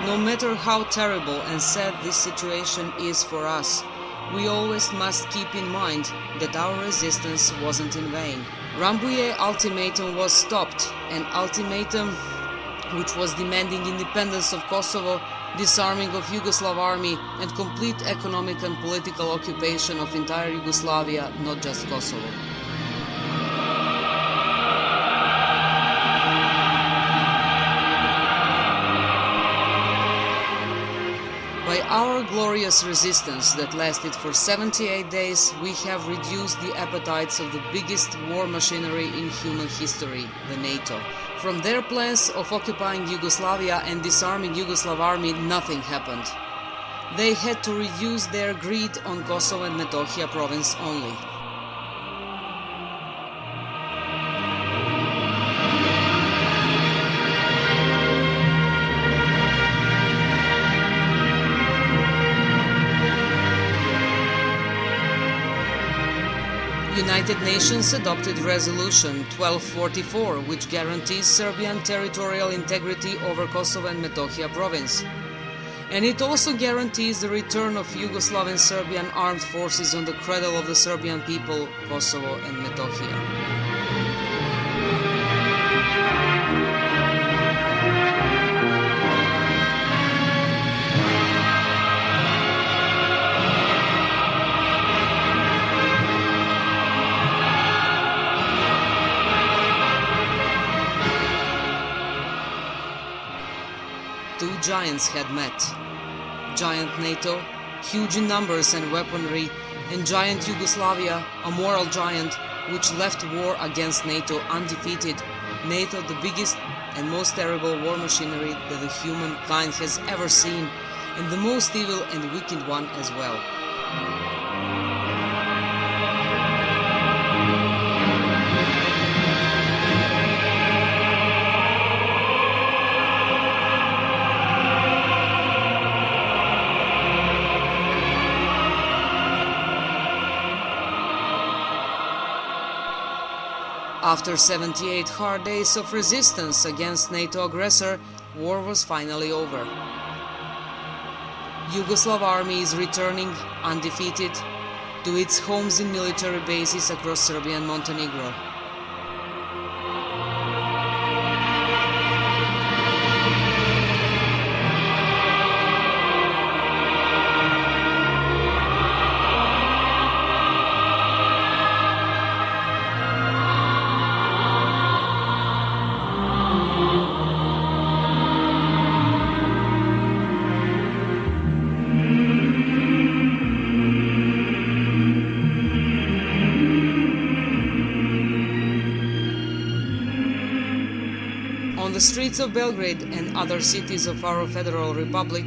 No matter how terrible and sad this situation is for us, we always must keep in mind that our resistance wasn't in vain. Rambouillet ultimatum was stopped, an ultimatum which was demanding independence of Kosovo, disarming of Yugoslav army, and complete economic and political occupation of entire Yugoslavia, not just Kosovo. By our glorious resistance that lasted for 78 days, we have reduced the appetites of the biggest war machinery in human history, the NATO. From their plans of occupying Yugoslavia and disarming Yugoslav army, nothing happened. They had to reduce their greed on Kosovo and Metohija province only. United Nations adopted Resolution 1244, which guarantees Serbian territorial integrity over Kosovo and Metohija province. And it also guarantees the return of Yugoslav Serbian armed forces on the cradle of the Serbian people, Kosovo and Metohija. Two giants had met. Giant NATO, huge in numbers and weaponry, and giant Yugoslavia, a moral giant, which left war against NATO undefeated. NATO, the biggest and most terrible war machinery that the humankind has ever seen, and the most evil and wicked one as well. After 78 hard days of resistance against NATO aggressor, war was finally over. Yugoslav army is returning, undefeated, to its homes in military bases across Serbia and Montenegro. On the streets of Belgrade and other cities of our Federal Republic,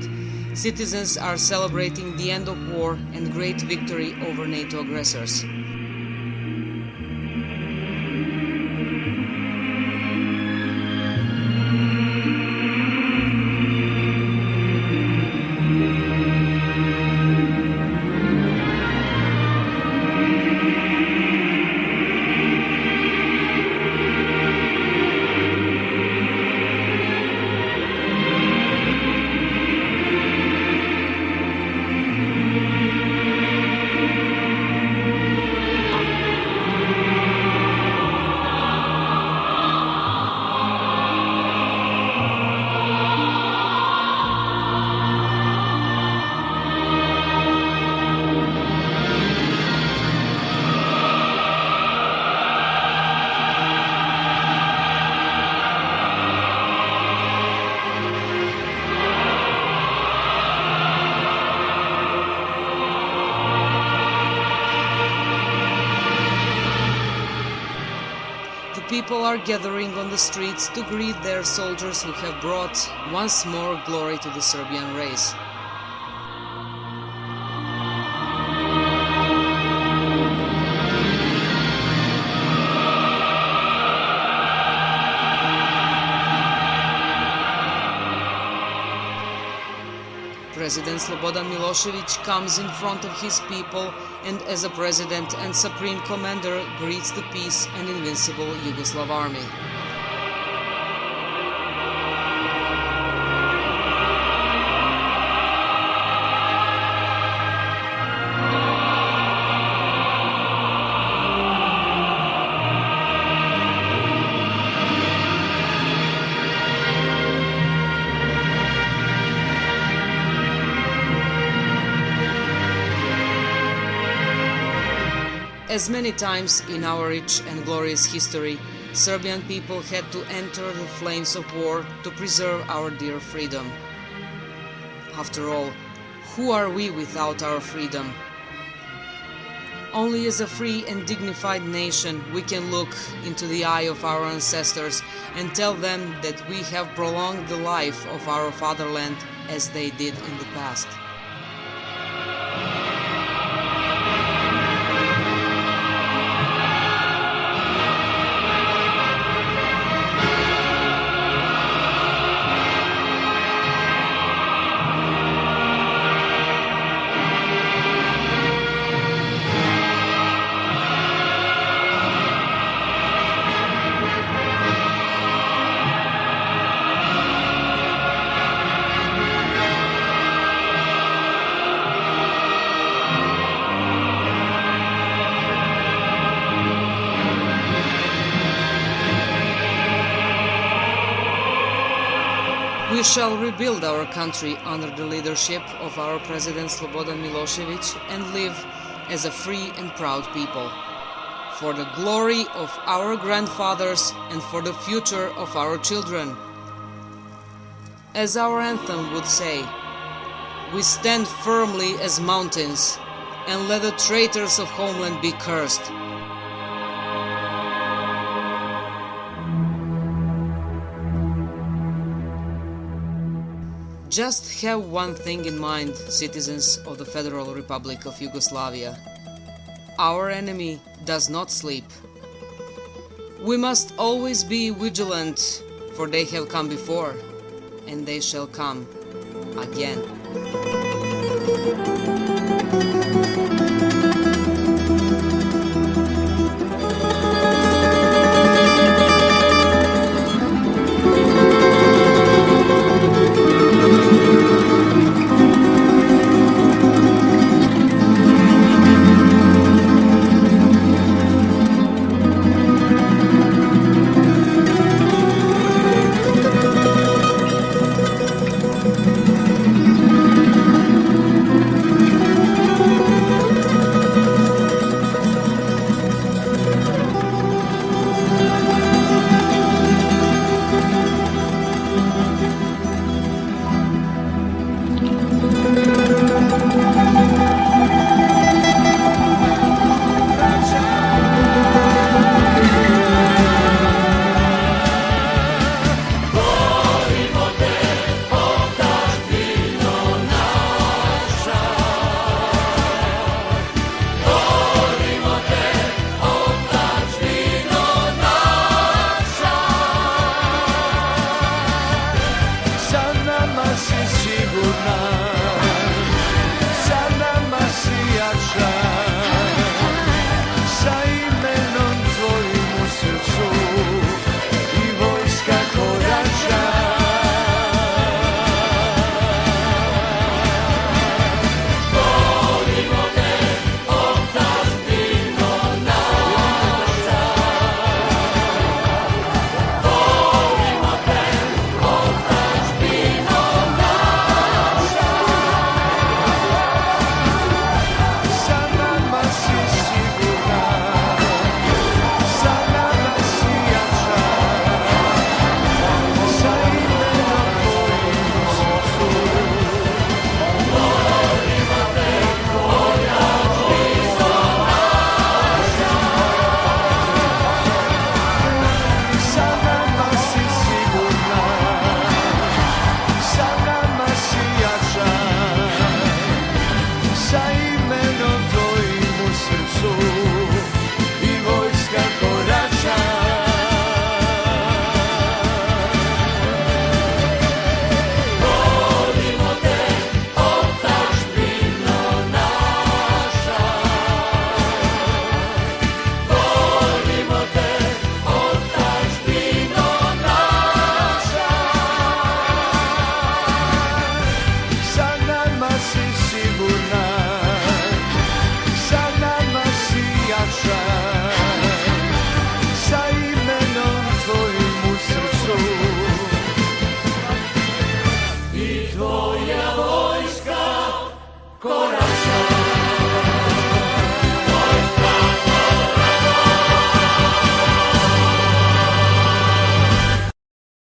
citizens are celebrating the end of war and great victory over NATO aggressors. people are gathering on the streets to greet their soldiers who have brought once more glory to the Serbian race. President Slobodan Milošević comes in front of his people and as a president and supreme commander greets the peace and invincible Yugoslav army. As many times in our rich and glorious history, Serbian people had to enter the flames of war to preserve our dear freedom. After all, who are we without our freedom? Only as a free and dignified nation we can look into the eye of our ancestors and tell them that we have prolonged the life of our fatherland as they did in the past. We shall rebuild our country under the leadership of our President Slobodan Milošević and live as a free and proud people, for the glory of our grandfathers and for the future of our children. As our anthem would say, we stand firmly as mountains, and let the traitors of homeland be cursed. Just have one thing in mind, citizens of the Federal Republic of Yugoslavia. Our enemy does not sleep. We must always be vigilant, for they have come before, and they shall come again.